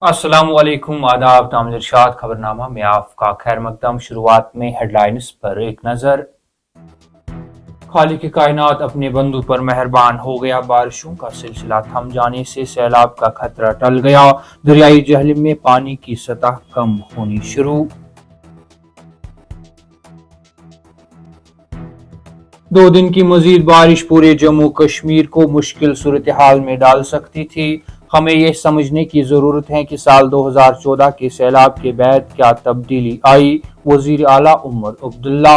अस्सलाम वालेकुम, आदाब, नाम इरशाद। खबरनामा में आपका खैर मकदम। शुरुआत में हेडलाइंस पर एक नज़र। खालिक कायनात अपने बंदों पर मेहरबान हो गया, बारिशों का सिलसिला थम जाने से सैलाब का खतरा टल गया। दरियाई जहलम में पानी की सतह कम होनी शुरू। 2 दिन की मजीद बारिश पूरे जम्मू कश्मीर को मुश्किल सूरत हाल में डाल सकती थी। हमें यह समझने की जरूरत है कि साल 2014 के सैलाब के बाद क्या तब्दीली आई। वजीर आला उमर अब्दुल्ला।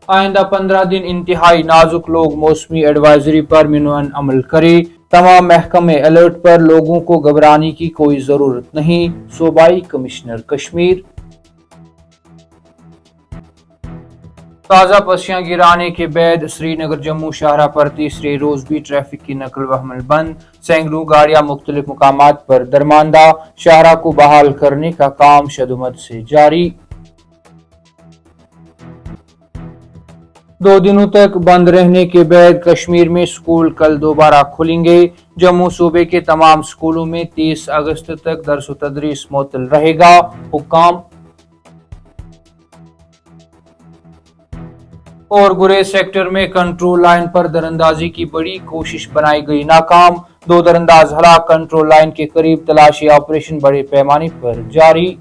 आइंदा 15 दिन इंतहाई नाजुक, लोग मौसमी एडवाइजरी पर मिनवन अमल करें। तमाम महकमे अलर्ट पर, लोगों को घबराने की कोई जरूरत नहीं। सूबाई कमिश्नर कश्मीर। ताज़ा पसियां गिराने के बाद श्रीनगर जम्मू शाहरा पर तीसरे रोज भी ट्रैफिक की नकल व हमल बंद। सैकड़ों गाड़ियां मुख्तलिफ मुकामात पर दरमांदा। शाहरा को बहाल करने का काम शदुमत से जारी। 2 दिनों तक बंद रहने के बाद कश्मीर में स्कूल कल दोबारा खुलेंगे। जम्मू सूबे के तमाम स्कूलों में 30 अगस्त तक दरस व तदरीस मुअत्तल रहेगा। हुक्काम। और गुरेज सेक्टर में कंट्रोल लाइन पर दरअंदाजी की बड़ी कोशिश बनाई गई नाकाम। 2 दरअंदाज हलाक। कंट्रोल लाइन के करीब तलाशी ऑपरेशन बड़े पैमाने पर जारी।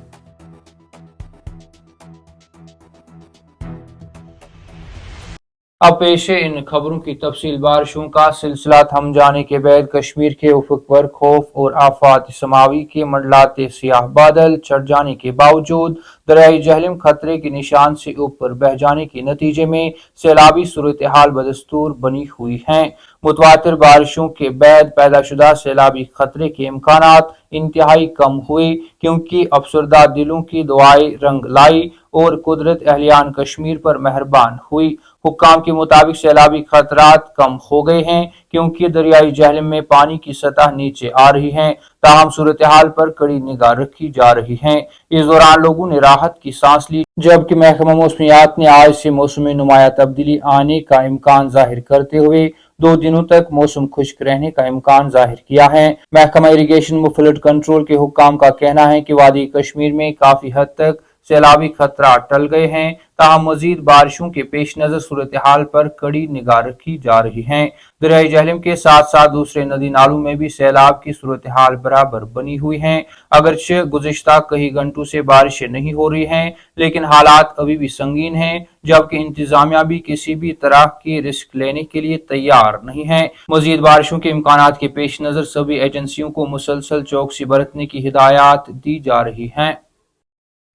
अब पेश है इन खबरों की तफसील। बारिशों का सिलसिला थम जाने के बाद कश्मीर के उफक पर खौफ और आफात समावी के मंडलाते सियाह बादल छट जाने के बावजूद दरियाई जहलम खतरे के निशान से ऊपर बह जाने के नतीजे में सैलाबी सूरत हाल बदस्तूर बनी हुई है। मुतवातिर बारिशों के बाद पैदाशुदा सैलाबी खतरे के इम्कानात इंतहाई कम हुए, क्योंकि अफसरदा दिलों की दुआएं रंग लाई और कुदरत अहलियान कश्मीर पर मेहरबान हुई। हुक्काम के मुताबिक सैलाबी खतरात कम हो गए हैं, क्योंकि दरियाई जहलम में पानी की सतह नीचे आ रही है। ताहम सूरत हाल पर कड़ी निगाह रखी जा रही है। इस दौरान लोगों ने राहत की सांस ली, जबकि महकमा मौसमियात ने आज से मौसम में नुमाया तब्दीली आने का इम्कान जाहिर करते हुए 2 दिनों तक मौसम खुश्क रहने का इम्कान जाहिर किया है। महकमा इरिगेशन व फ्लड कंट्रोल के हुक्काम का कहना है कि वादी कश्मीर में काफी हद तक सैलाबी खतरा टल गए हैं। ताहम मजीद बारिशों के पेश नजर सूरत हाल पर कड़ी निगाह रखी जा रही है। दरियाई जहलम के साथ साथ दूसरे नदी नालों में भी सैलाब की सूरत हाल बराबर बनी हुई है। अगरचे गुज़िश्ता कई घंटों से बारिशें नहीं हो रही हैं, लेकिन हालात अभी भी संगीन हैं, जबकि इंतजामिया भी किसी भी तरह की रिस्क लेने के लिए तैयार नहीं है। मजीद बारिशों के इम्कानात के पेश नजर सभी एजेंसियों को मुसलसल चौकसी बरतने की हिदायत दी जा रही है।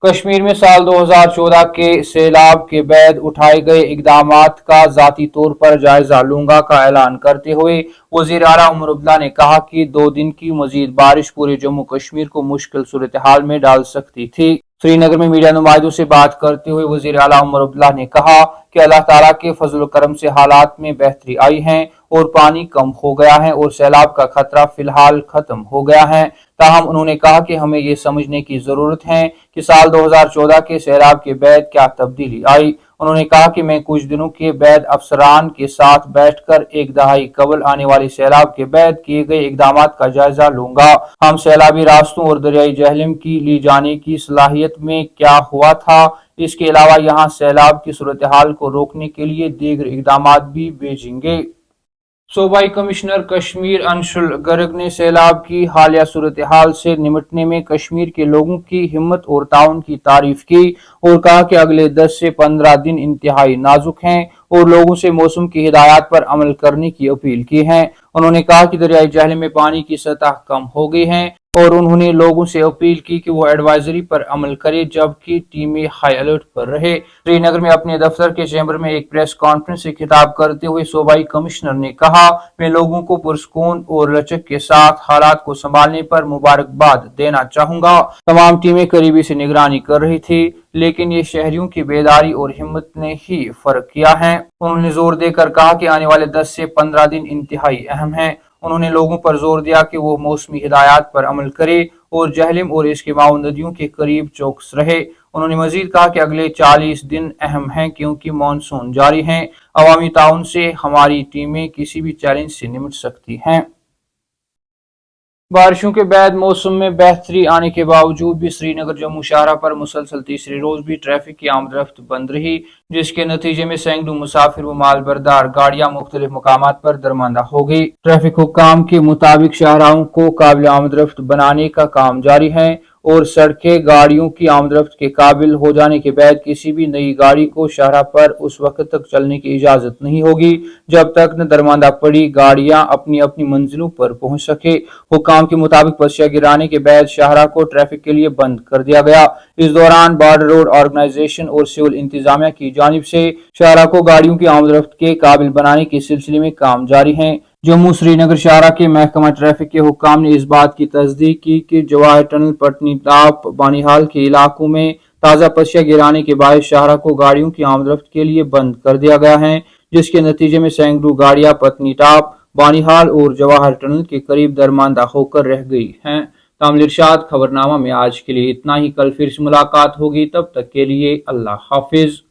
कश्मीर में साल 2014 के सैलाब के बाद उठाए गए इकदामात का जाती तौर पर जायजा लूंगा का ऐलान करते हुए वजीर आला उमर अब्दुल्ला ने कहा कि 2 दिन की मजीद बारिश पूरे जम्मू कश्मीर को मुश्किल सूरत हाल में डाल सकती थी। श्रीनगर में मीडिया नुमाइंदों से बात करते हुए वजीर आला उमर अब्दुल्ला ने कहा कि अल्लाह ताला के फजल करम से हालात में बेहतरी आई है और पानी कम हो गया है और सैलाब का खतरा फिलहाल खत्म हो गया है। ताहम उन्होंने कहा कि हमें ये समझने की जरूरत है कि साल 2014 के सैलाब के बाद क्या तब्दीली आई। उन्होंने कहा कि मैं कुछ दिनों के बाद अफसरान के साथ बैठकर एक दहाई कबल आने वाले सैलाब के बाद किए गए इकदामात का जायजा लूंगा। हम सैलाबी रास्तों और दरियाई जहलम की ली जाने की सलाहियत में क्या हुआ था, इसके अलावा यहाँ सैलाब की सूरत हाल को रोकने के लिए दीगर इकदामात भी भेजेंगे। सूबाई कमिश्नर कश्मीर अंशुल गर्ग ने सैलाब की हालिया सूरत हाल से निमटने में कश्मीर के लोगों की हिम्मत और ताउन की तारीफ की और कहा कि अगले 10 से 15 दिन इंतहाई नाजुक हैं और लोगों से मौसम की हिदायत पर अमल करने की अपील की है। उन्होंने कहा कि दरियाई जहलम में पानी की सतह कम हो गई है और उन्होंने लोगों से अपील की कि वो एडवाइजरी पर अमल करे, जबकि टीमें हाई अलर्ट पर रहे। श्रीनगर में अपने दफ्तर के चैम्बर में एक प्रेस कॉन्फ्रेंस से खिताब करते हुए सूबाई कमिश्नर ने कहा, मैं लोगों को पुरसकून और लचक के साथ हालात को संभालने पर मुबारकबाद देना चाहूंगा। तमाम टीमें करीबी से निगरानी कर रही थी, लेकिन ये शहरियों की बेदारी और हिम्मत ने ही फर्क किया है। उन्होंने जोर देकर कहा कि आने वाले 10 से 15 दिन इंतहाई अहम हैं। उन्होंने लोगों पर जोर दिया कि वो मौसमी हिदायत पर अमल करे और जहलम और इसके माउन नदियों के करीब चौकस रहे। उन्होंने मजीद कहा कि अगले 40 दिन अहम हैं, क्योंकि मानसून जारी है। अवामी ताउन से हमारी टीमें किसी भी चैलेंज से निमट सकती हैं। بارشوں کے بعد موسم میں بہتری آنے کے باوجود بھی سری نگر جموں شاہراہ پر مسلسل تیسرے روز بھی ٹریفک کی آمد رفت بند رہی، جس کے نتیجے میں سینکڑوں مسافر و مال بردار گاڑیاں مختلف مقامات پر درماندہ ہو گئی۔ ٹریفک حکام کے مطابق شاہراہوں کو قابل آمد رفت بنانے کا کام جاری ہے اور سڑکیں گاڑیوں کی آمد رفت کے قابل ہو جانے کے بعد کسی بھی نئی گاڑی کو شاہراہ پر اس وقت تک چلنے کی اجازت نہیں ہوگی جب تک نہ درماندہ پڑی گاڑیاں اپنی اپنی منزلوں پر پہنچ سکے۔ حکام کے مطابق پسیہ گرانے کے بعد شاہراہ کو ٹریفک کے لیے بند کر دیا گیا۔ اس دوران بارڈر روڈ آرگنائزیشن اور سول انتظامیہ کی جانب سے شاہراہ کو گاڑیوں کی آمد رفت کے قابل بنانے کے سلسلے میں کام جاری ہیں۔ جموں سری نگر شاہراہ کے محکمہ ٹریفک کے حکام نے اس بات کی تصدیق کی کہ جواہر ٹنل، پٹنی ٹاپ، بانیہال کے علاقوں میں تازہ پسیہ گرانے کے باعث شاہراہ کو گاڑیوں کی آمد رفت کے لیے بند کر دیا گیا ہے، جس کے نتیجے میں سینکڑوں گاڑیاں پٹنی ٹاپ، بانیہال اور جواہر ٹنل کے قریب درماندہ ہو کر رہ گئی ہیں۔ تامل ارشاد خبرنامہ میں آج کے لیے اتنا ہی، کل پھر سے ملاقات ہوگی، تب تک کے لیے اللہ حافظ۔